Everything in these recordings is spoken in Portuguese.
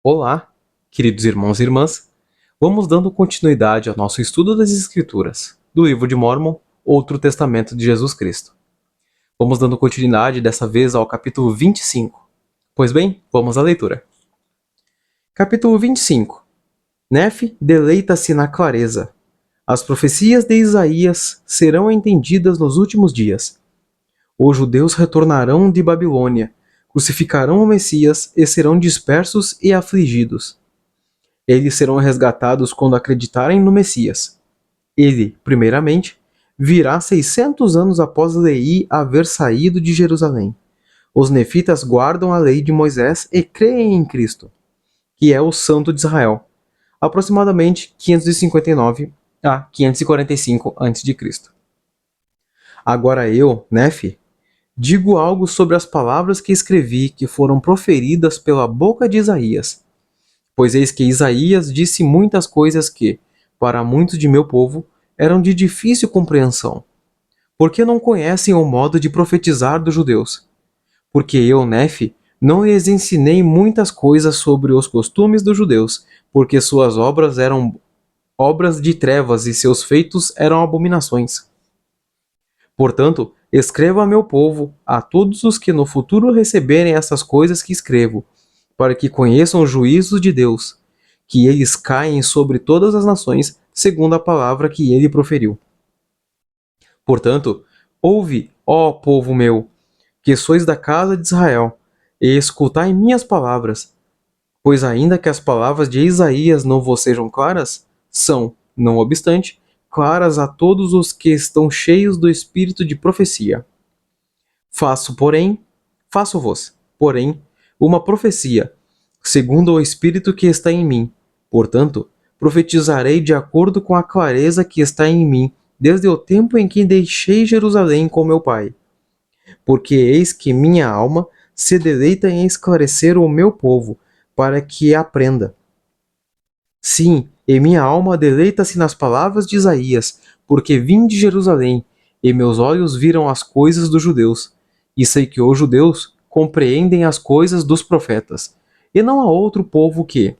Olá, queridos irmãos e irmãs. Vamos dando continuidade ao nosso estudo das Escrituras, do livro de Mórmon, Outro Testamento de Jesus Cristo. Vamos dando continuidade dessa vez ao capítulo 25. Pois bem, vamos à leitura. Capítulo 25. Nefe deleita-se na clareza. As profecias de Isaías serão entendidas nos últimos dias. Os judeus retornarão de Babilônia, crucificarão o Messias e serão dispersos e afligidos. Eles serão resgatados quando acreditarem no Messias. Ele, primeiramente, virá 600 anos após Leí haver saído de Jerusalém. Os nefitas guardam a lei de Moisés e creem em Cristo, que é o Santo de Israel, aproximadamente 559 a 545 a.C. Agora eu, Nefe, digo algo sobre as palavras que escrevi que foram proferidas pela boca de Isaías. Pois eis que Isaías disse muitas coisas que, para muitos de meu povo, eram de difícil compreensão. Porque não conhecem o modo de profetizar dos judeus. Porque eu, Nefe, não lhes ensinei muitas coisas sobre os costumes dos judeus, porque suas obras eram obras de trevas e seus feitos eram abominações. Portanto, escreva a meu povo, a todos os que no futuro receberem essas coisas que escrevo, para que conheçam os juízos de Deus, que eles caem sobre todas as nações, segundo a palavra que ele proferiu. Portanto, ouve, ó povo meu, que sois da casa de Israel, e escutai minhas palavras, pois ainda que as palavras de Isaías não vos sejam claras, são, não obstante, claras a todos os que estão cheios do espírito de profecia. Faço-vos, porém, uma profecia, segundo o Espírito que está em mim. Portanto, profetizarei de acordo com a clareza que está em mim, desde o tempo em que deixei Jerusalém com meu pai. Porque eis que minha alma se deleita em esclarecer o meu povo, para que aprenda. Sim, e minha alma deleita-se nas palavras de Isaías, porque vim de Jerusalém, e meus olhos viram as coisas dos judeus. E sei que os judeus compreendem as coisas dos profetas, e não há outro povo que,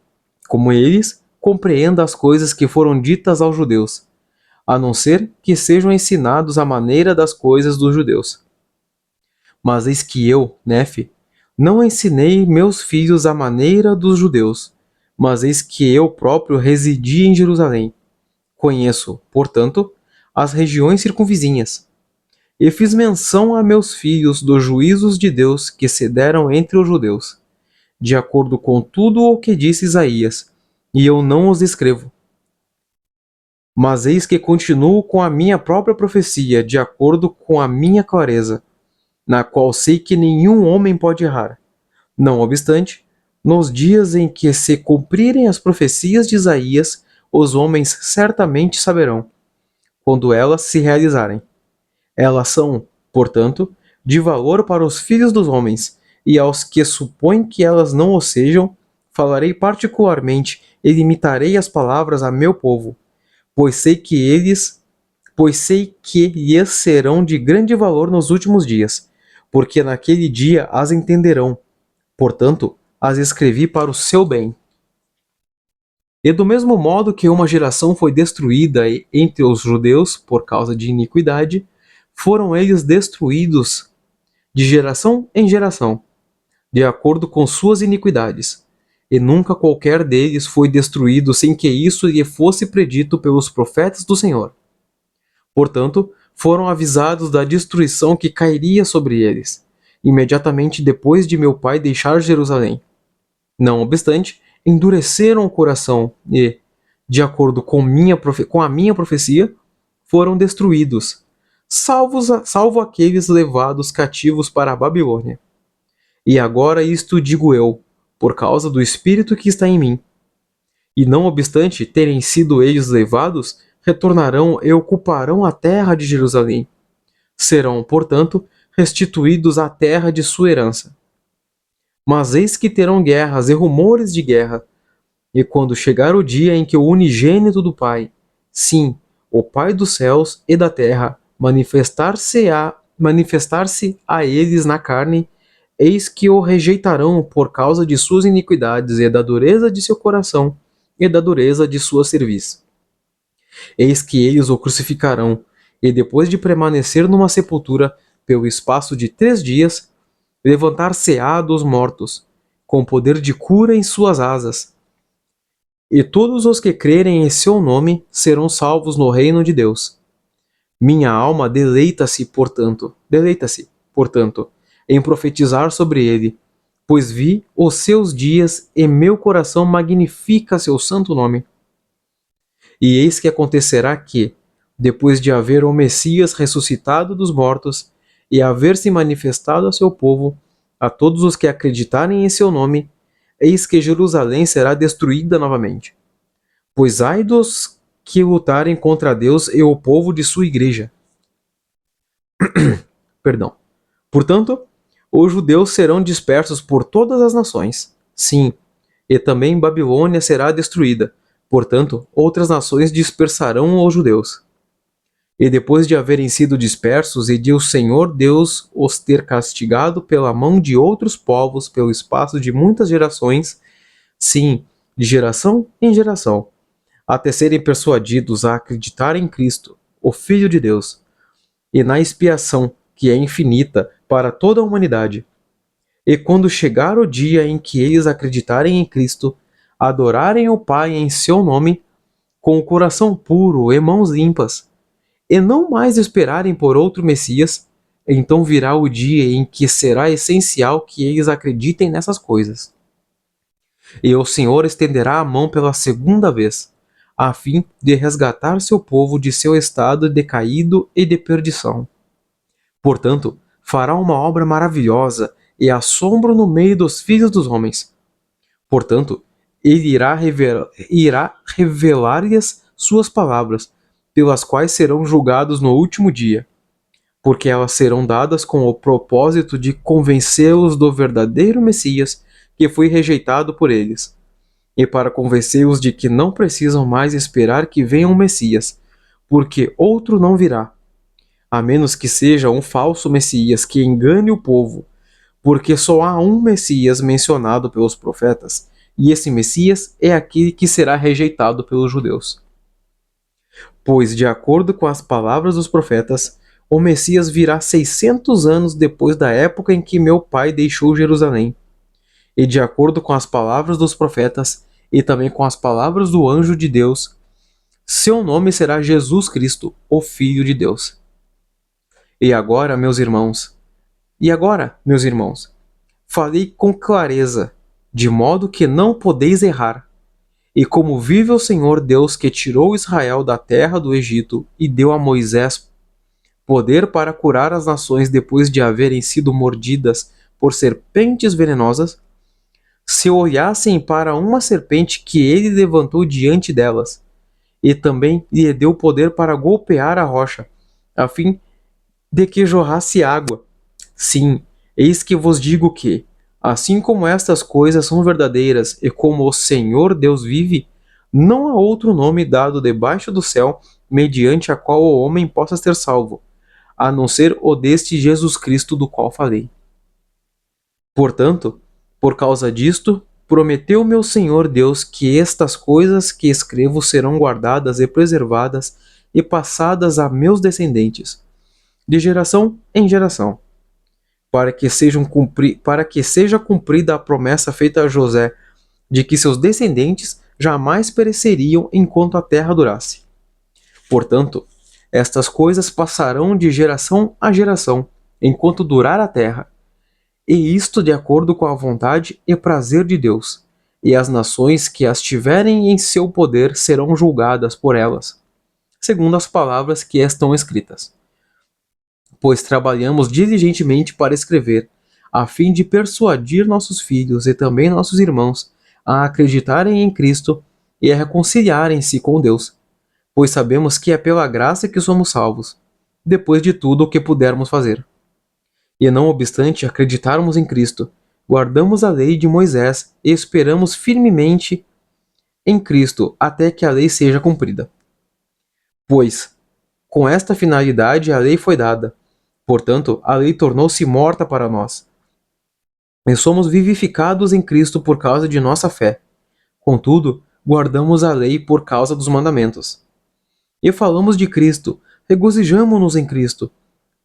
como eles, compreenda as coisas que foram ditas aos judeus, a não ser que sejam ensinados a maneira das coisas dos judeus. Mas eis que eu, Nefe, não ensinei meus filhos a maneira dos judeus, mas eis que eu próprio residi em Jerusalém. Conheço, portanto, as regiões circunvizinhas. E fiz menção a meus filhos dos juízos de Deus que se deram entre os judeus, de acordo com tudo o que disse Isaías, e eu não os escrevo. Mas eis que continuo com a minha própria profecia, de acordo com a minha clareza, na qual sei que nenhum homem pode errar. Não obstante, nos dias em que se cumprirem as profecias de Isaías, os homens certamente saberão, quando elas se realizarem. Elas são, portanto, de valor para os filhos dos homens, e aos que supõem que elas não o sejam, falarei particularmente e limitarei as palavras a meu povo, pois sei que lhes serão de grande valor nos últimos dias, porque naquele dia as entenderão. Portanto, as escrevi para o seu bem. E do mesmo modo que uma geração foi destruída entre os judeus por causa de iniquidade, foram eles destruídos de geração em geração, de acordo com suas iniquidades. E nunca qualquer deles foi destruído sem que isso lhe fosse predito pelos profetas do Senhor. Portanto, foram avisados da destruição que cairia sobre eles, imediatamente depois de meu pai deixar Jerusalém. Não obstante, endureceram o coração e, de acordo com a minha profecia, foram destruídos, salvo aqueles levados cativos para a Babilônia. E agora isto digo eu, por causa do Espírito que está em mim. E não obstante terem sido eles levados, retornarão e ocuparão a terra de Jerusalém. Serão, portanto, restituídos à terra de sua herança. Mas eis que terão guerras e rumores de guerra. E quando chegar o dia em que o unigênito do Pai, sim, o Pai dos céus e da terra, manifestar-se a eles na carne, eis que o rejeitarão por causa de suas iniquidades e da dureza de seu coração e da dureza de sua cerviz. Eis que eles o crucificarão, e depois de permanecer numa sepultura pelo espaço de 3 dias, levantar-se-á dos mortos, com poder de cura em suas asas. E todos os que crerem em seu nome serão salvos no reino de Deus. Minha alma portanto, em profetizar sobre ele, pois vi os seus dias e meu coração magnifica seu santo nome. E eis que acontecerá que, depois de haver o Messias ressuscitado dos mortos e haver se manifestado a seu povo, a todos os que acreditarem em seu nome, eis que Jerusalém será destruída novamente. Pois ai dos que lutarem contra Deus e o povo de sua igreja. Perdão. Portanto, os judeus serão dispersos por todas as nações. Sim, e também Babilônia será destruída. Portanto, outras nações dispersarão os judeus. E depois de haverem sido dispersos e de o Senhor Deus os ter castigado pela mão de outros povos pelo espaço de muitas gerações, sim, de geração em geração, até serem persuadidos a acreditar em Cristo, o Filho de Deus, e na expiação que é infinita para toda a humanidade. E quando chegar o dia em que eles acreditarem em Cristo, adorarem o Pai em seu nome, com o coração puro e mãos limpas, e não mais esperarem por outro Messias, então virá o dia em que será essencial que eles acreditem nessas coisas. E o Senhor estenderá a mão pela segunda vez, a fim de resgatar seu povo de seu estado decaído e de perdição. Portanto, fará uma obra maravilhosa e assombro no meio dos filhos dos homens. Portanto, ele irá revelar-lhes suas palavras, pelas quais serão julgados no último dia, porque elas serão dadas com o propósito de convencê-los do verdadeiro Messias que foi rejeitado por eles, e para convencê-los de que não precisam mais esperar que venha um Messias, porque outro não virá, a menos que seja um falso Messias que engane o povo, porque só há um Messias mencionado pelos profetas, e esse Messias é aquele que será rejeitado pelos judeus. Pois, de acordo com as palavras dos profetas, o Messias virá 600 anos depois da época em que meu pai deixou Jerusalém. E de acordo com as palavras dos profetas, e também com as palavras do anjo de Deus, seu nome será Jesus Cristo, o Filho de Deus. E agora, meus irmãos, falei com clareza, de modo que não podeis errar. E como vive o Senhor Deus que tirou Israel da terra do Egito e deu a Moisés poder para curar as nações depois de haverem sido mordidas por serpentes venenosas, se olhassem para uma serpente que ele levantou diante delas, e também lhe deu poder para golpear a rocha, a fim de que jorrasse água. Sim, eis que vos digo que, assim como estas coisas são verdadeiras e como o Senhor Deus vive, não há outro nome dado debaixo do céu mediante a qual o homem possa ser salvo, a não ser o deste Jesus Cristo do qual falei. Portanto, por causa disto, prometeu meu Senhor Deus que estas coisas que escrevo serão guardadas e preservadas e passadas a meus descendentes, de geração em geração, para que seja cumprida a promessa feita a José, de que seus descendentes jamais pereceriam enquanto a terra durasse. Portanto, estas coisas passarão de geração a geração, enquanto durar a terra, e isto de acordo com a vontade e prazer de Deus, e as nações que as tiverem em seu poder serão julgadas por elas, segundo as palavras que estão escritas. Pois trabalhamos diligentemente para escrever, a fim de persuadir nossos filhos e também nossos irmãos a acreditarem em Cristo e a reconciliarem-se com Deus, pois sabemos que é pela graça que somos salvos, depois de tudo o que pudermos fazer. E não obstante acreditarmos em Cristo, guardamos a lei de Moisés e esperamos firmemente em Cristo até que a lei seja cumprida. Pois, com esta finalidade a lei foi dada. Portanto, a lei tornou-se morta para nós, E somos vivificados em Cristo por causa de nossa fé. Contudo, guardamos a lei por causa dos mandamentos. E falamos de Cristo, regozijamo-nos em Cristo,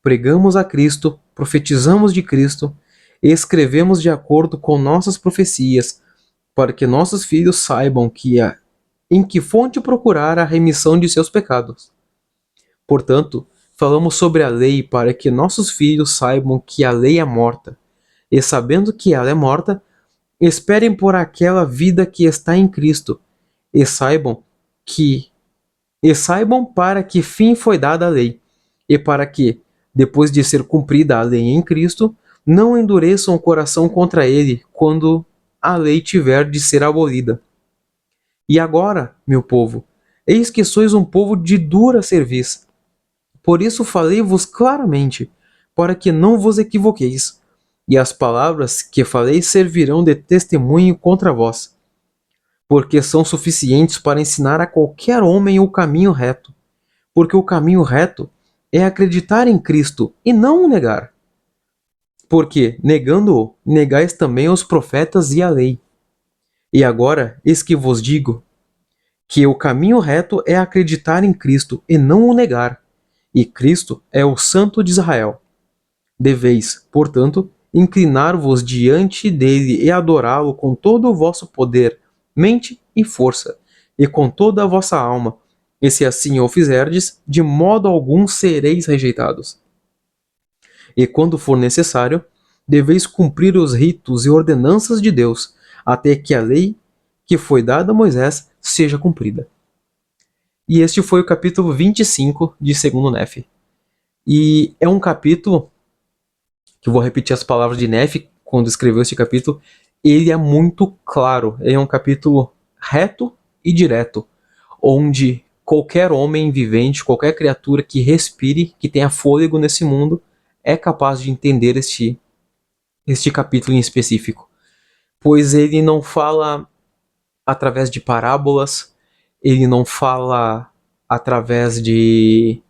pregamos a Cristo, profetizamos de Cristo, e escrevemos de acordo com nossas profecias, para que nossos filhos saibam em que fonte procurar a remissão de seus pecados. Portanto, falamos sobre a lei para que nossos filhos saibam que a lei é morta, e sabendo que ela é morta, esperem por aquela vida que está em Cristo, e saibam para que fim foi dada a lei, e para que, depois de ser cumprida a lei em Cristo, não endureçam o coração contra ele quando a lei tiver de ser abolida. E agora, meu povo, eis que sois um povo de dura cerviz. Por isso falei-vos claramente, para que não vos equivoqueis, e as palavras que falei servirão de testemunho contra vós, porque são suficientes para ensinar a qualquer homem o caminho reto. Porque o caminho reto é acreditar em Cristo e não o negar. Porque, negando-o, negais também os profetas e a lei. E agora, eis que vos digo, que o caminho reto é acreditar em Cristo e não o negar. E Cristo é o Santo de Israel. Deveis, portanto, inclinar-vos diante dele e adorá-lo com todo o vosso poder, mente e força, e com toda a vossa alma. E se assim o fizerdes, de modo algum sereis rejeitados. E quando for necessário, deveis cumprir os ritos e ordenanças de Deus, até que a lei que foi dada a Moisés seja cumprida. E este foi o capítulo 25 de 2º Nefe. E é um capítulo, que eu vou repetir as palavras de Nefe quando escreveu este capítulo, ele é muito claro, ele é um capítulo reto e direto, onde qualquer homem vivente, qualquer criatura que respire, que tenha fôlego nesse mundo, é capaz de entender este capítulo em específico. Pois ele não fala através de parábolas, ele não fala através de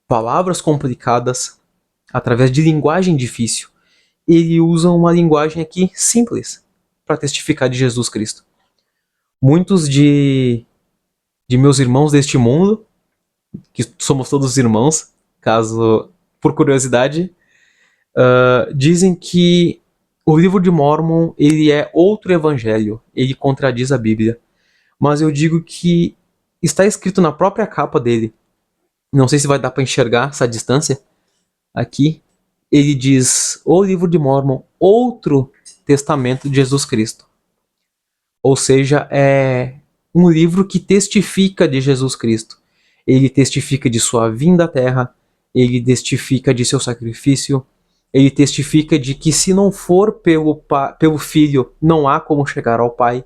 palavras complicadas, através de linguagem difícil. Ele usa uma linguagem aqui simples para testificar de Jesus Cristo. Muitos de meus irmãos deste mundo, que somos todos irmãos, caso por curiosidade, dizem que o livro de Mórmon ele é outro evangelho, ele contradiz a Bíblia. Mas eu digo que está escrito na própria capa dele. Não sei se vai dar para enxergar essa distância aqui. Ele diz: o livro de Mórmon, outro testamento de Jesus Cristo. Ou seja, é um livro que testifica de Jesus Cristo. Ele testifica de sua vinda à Terra, ele testifica de seu sacrifício, ele testifica de que se não for pelo Filho, não há como chegar ao Pai.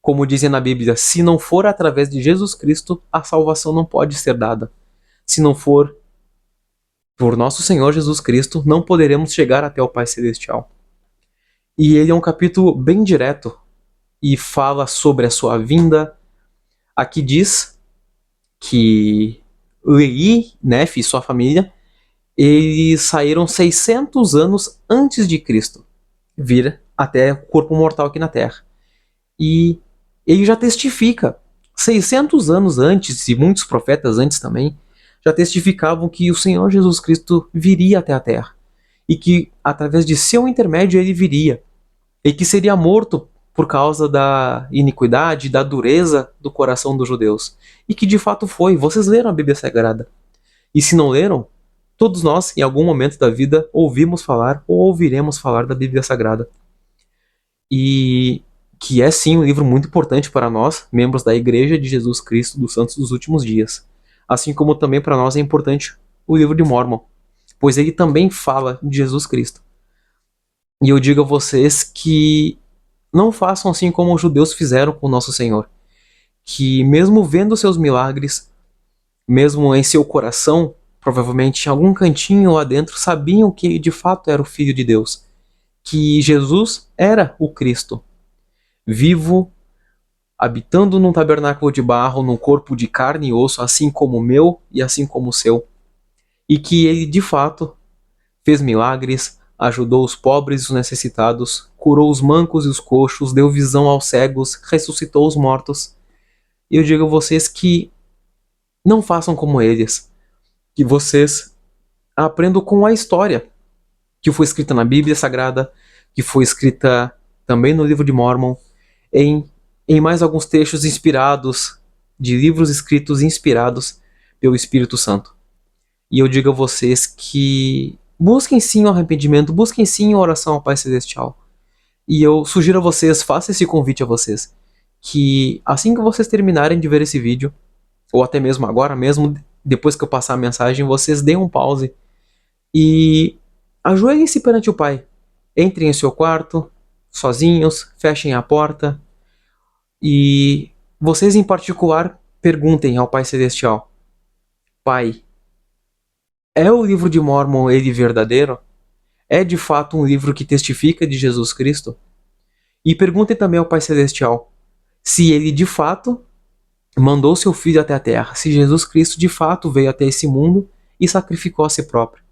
Como dizem na Bíblia, se não for através de Jesus Cristo, a salvação não pode ser dada. Se não for por nosso Senhor Jesus Cristo, não poderemos chegar até o Pai Celestial. E ele é um capítulo bem direto e fala sobre a sua vinda. Aqui diz que Lehi, Nefe e sua família, eles saíram 600 anos antes de Cristo vir até o corpo mortal aqui na Terra. E ele já testifica, 600 anos antes, e muitos profetas antes também, já testificavam que o Senhor Jesus Cristo viria até a Terra. E que, através de seu intermédio, ele viria. E que seria morto por causa da iniquidade, da dureza do coração dos judeus. E que de fato foi. Vocês leram a Bíblia Sagrada. E se não leram, todos nós, em algum momento da vida, ouvimos falar ou ouviremos falar da Bíblia Sagrada. E que é sim um livro muito importante para nós, membros da Igreja de Jesus Cristo dos Santos dos Últimos Dias. Assim como também para nós é importante o livro de Mórmon, pois ele também fala de Jesus Cristo. E eu digo a vocês que não façam assim como os judeus fizeram com o nosso Senhor, que mesmo vendo seus milagres, mesmo em seu coração, provavelmente em algum cantinho lá dentro, sabiam que ele de fato era o Filho de Deus, que Jesus era o Cristo, vivo, habitando num tabernáculo de barro, num corpo de carne e osso, assim como o meu e assim como o seu. E que ele, de fato, fez milagres, ajudou os pobres e os necessitados, curou os mancos e os coxos, deu visão aos cegos, ressuscitou os mortos. E eu digo a vocês que não façam como eles, que vocês aprendam com a história que foi escrita na Bíblia Sagrada, que foi escrita também no livro de Mórmon, em mais alguns textos inspirados, de livros escritos inspirados pelo Espírito Santo. E eu digo a vocês que busquem sim o arrependimento, busquem sim a oração ao Pai Celestial. E eu sugiro a vocês, faço esse convite a vocês, que assim que vocês terminarem de ver esse vídeo, ou até mesmo agora mesmo, depois que eu passar a mensagem, vocês deem um pause e ajoelhem-se perante o Pai. Entrem em seu quarto, sozinhos, fechem a porta e vocês em particular perguntem ao Pai Celestial: Pai, é o livro de Mórmon ele verdadeiro? É de fato um livro que testifica de Jesus Cristo? E perguntem também ao Pai Celestial se ele de fato mandou seu Filho até a Terra, se Jesus Cristo de fato veio até esse mundo e sacrificou a si próprio.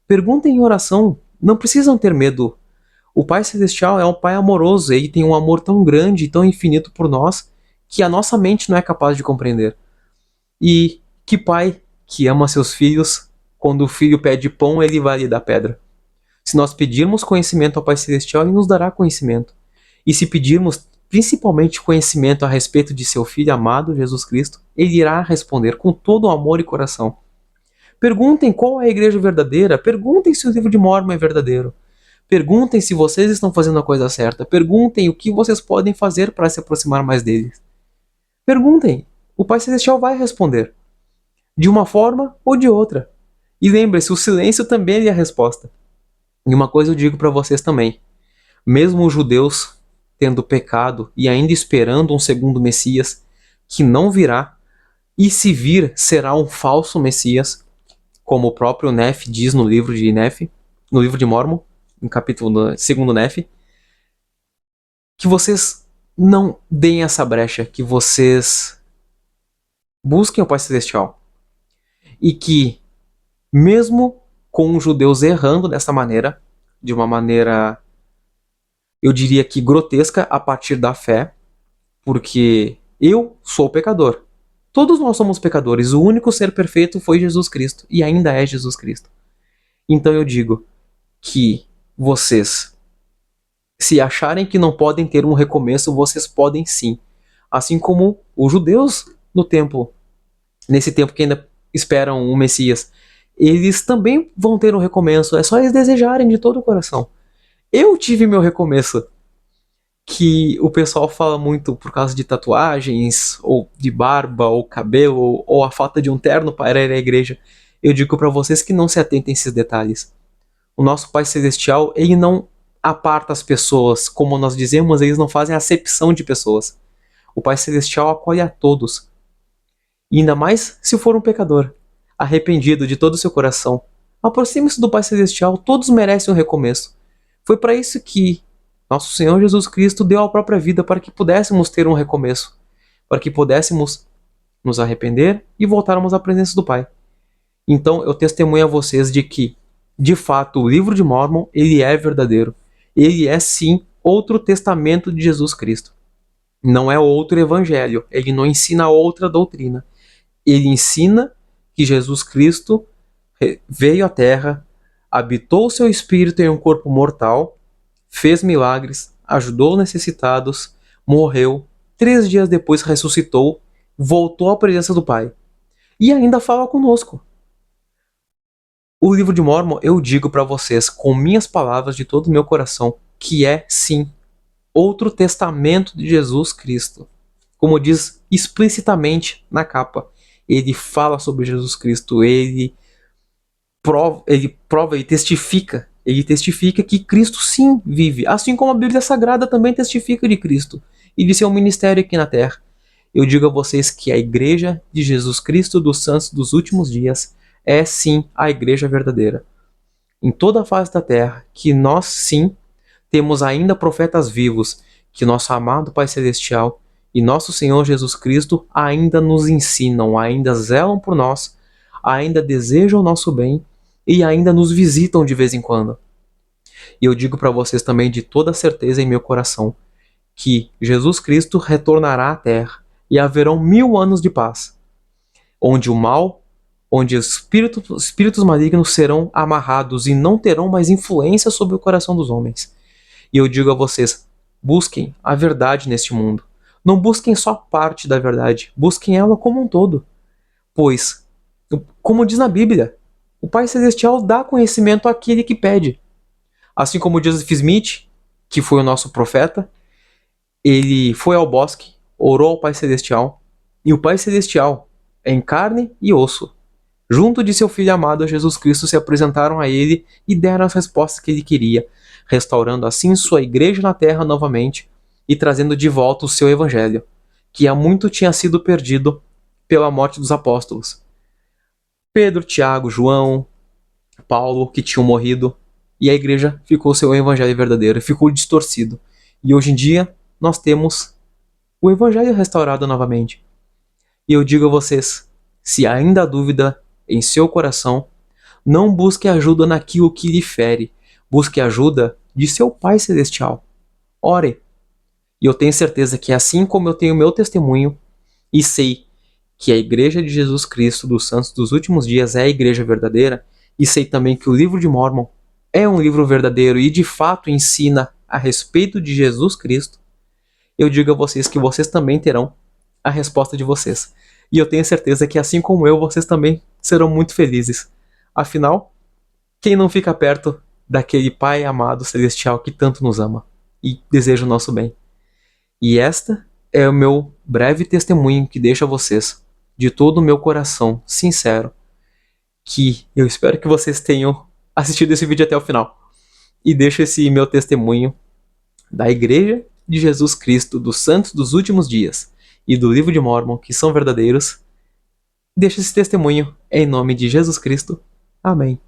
Perguntem em oração, não precisam ter medo. O Pai Celestial é um Pai amoroso, ele tem um amor tão grande e tão infinito por nós que a nossa mente não é capaz de compreender. E que pai que ama seus filhos, quando o filho pede pão, ele vai lhe dar pedra. Se nós pedirmos conhecimento ao Pai Celestial, ele nos dará conhecimento. E se pedirmos principalmente conhecimento a respeito de seu Filho amado, Jesus Cristo, ele irá responder com todo o amor e coração. Perguntem qual é a igreja verdadeira, perguntem se o livro de Mórmon é verdadeiro. Perguntem se vocês estão fazendo a coisa certa. Perguntem o que vocês podem fazer para se aproximar mais deles. Perguntem. O Pai Celestial vai responder. De uma forma ou de outra. E lembre-se, o silêncio também é a resposta. E uma coisa eu digo para vocês também. Mesmo os judeus tendo pecado e ainda esperando um segundo Messias, que não virá, e se vir, será um falso Messias, como o próprio Nefe diz no livro de Nefe, no livro de Mórmon, no capítulo 2 Nefe, que vocês não deem essa brecha, que vocês busquem o Pai Celestial. E que, mesmo com os judeus errando dessa maneira, de uma maneira, eu diria que grotesca, a partir da fé, porque eu sou pecador. Todos nós somos pecadores, o único ser perfeito foi Jesus Cristo, e ainda é Jesus Cristo. Então eu digo que vocês, se acharem que não podem ter um recomeço, vocês podem sim. Assim como os judeus no templo, nesse tempo que ainda esperam um Messias, eles também vão ter um recomeço, é só eles desejarem de todo o coração. Eu tive meu recomeço, que o pessoal fala muito por causa de tatuagens, ou de barba, ou cabelo, ou a falta de um terno para ir à igreja. Eu digo para vocês que não se atentem a esses detalhes. O nosso Pai Celestial, ele não aparta as pessoas, como nós dizemos, eles não fazem acepção de pessoas. O Pai Celestial acolhe a todos. E ainda mais se for um pecador, arrependido de todo o seu coração. Aproxime-se do Pai Celestial, todos merecem um recomeço. Foi para isso que nosso Senhor Jesus Cristo deu a própria vida, para que pudéssemos ter um recomeço, para que pudéssemos nos arrepender e voltarmos à presença do Pai. Então eu testemunho a vocês de que, de fato, o livro de Mórmon, ele é verdadeiro. Ele é sim outro testamento de Jesus Cristo. Não é outro evangelho, ele não ensina outra doutrina. Ele ensina que Jesus Cristo veio à Terra, habitou o seu espírito em um corpo mortal, fez milagres, ajudou necessitados, morreu, 3 dias depois ressuscitou, voltou à presença do Pai e ainda fala conosco. O livro de Mórmon, eu digo para vocês, com minhas palavras de todo o meu coração, que é sim outro testamento de Jesus Cristo. Como diz explicitamente na capa, ele fala sobre Jesus Cristo, ele testifica que Cristo sim vive, assim como a Bíblia Sagrada também testifica de Cristo e de seu ministério aqui na Terra. Eu digo a vocês que a Igreja de Jesus Cristo dos Santos dos Últimos Dias é sim a Igreja verdadeira. Em toda a face da Terra, que nós sim temos ainda profetas vivos, que nosso amado Pai Celestial e nosso Senhor Jesus Cristo ainda nos ensinam, ainda zelam por nós, ainda desejam o nosso bem e ainda nos visitam de vez em quando. E eu digo para vocês também de toda certeza em meu coração que Jesus Cristo retornará à terra e haverão 1000 anos de paz, onde o mal, onde os espíritos malignos serão amarrados e não terão mais influência sobre o coração dos homens. E eu digo a vocês, busquem a verdade neste mundo. Não busquem só parte da verdade, busquem ela como um todo. Pois, como diz na Bíblia, o Pai Celestial dá conhecimento àquele que pede. Assim como Joseph Smith, que foi o nosso profeta, ele foi ao bosque, orou ao Pai Celestial, e o Pai Celestial, em carne e osso, junto de seu Filho amado Jesus Cristo, se apresentaram a ele e deram as respostas que ele queria, restaurando assim sua igreja na terra novamente e trazendo de volta o seu evangelho, que há muito tinha sido perdido pela morte dos apóstolos. Pedro, Tiago, João, Paulo, que tinham morrido, e a igreja ficou sem o evangelho verdadeiro, ficou distorcido. E hoje em dia nós temos o evangelho restaurado novamente. E eu digo a vocês, se ainda há dúvida em seu coração, não busque ajuda naquilo que lhe fere, busque ajuda de seu Pai Celestial. Ore. E eu tenho certeza que assim como eu tenho meu testemunho e sei que a Igreja de Jesus Cristo dos Santos dos Últimos Dias é a Igreja verdadeira, e sei também que o livro de Mórmon é um livro verdadeiro e de fato ensina a respeito de Jesus Cristo, eu digo a vocês que vocês também terão a resposta de vocês. E eu tenho certeza que assim como eu, vocês também serão muito felizes. Afinal, quem não fica perto daquele Pai amado celestial que tanto nos ama e deseja o nosso bem? E esta é o meu breve testemunho que deixo a vocês, de todo o meu coração sincero, que eu espero que vocês tenham assistido esse vídeo até o final. E deixo esse meu testemunho da Igreja de Jesus Cristo dos Santos dos Últimos Dias e do Livro de Mórmon, que são verdadeiros. Deixo esse testemunho em nome de Jesus Cristo. Amém.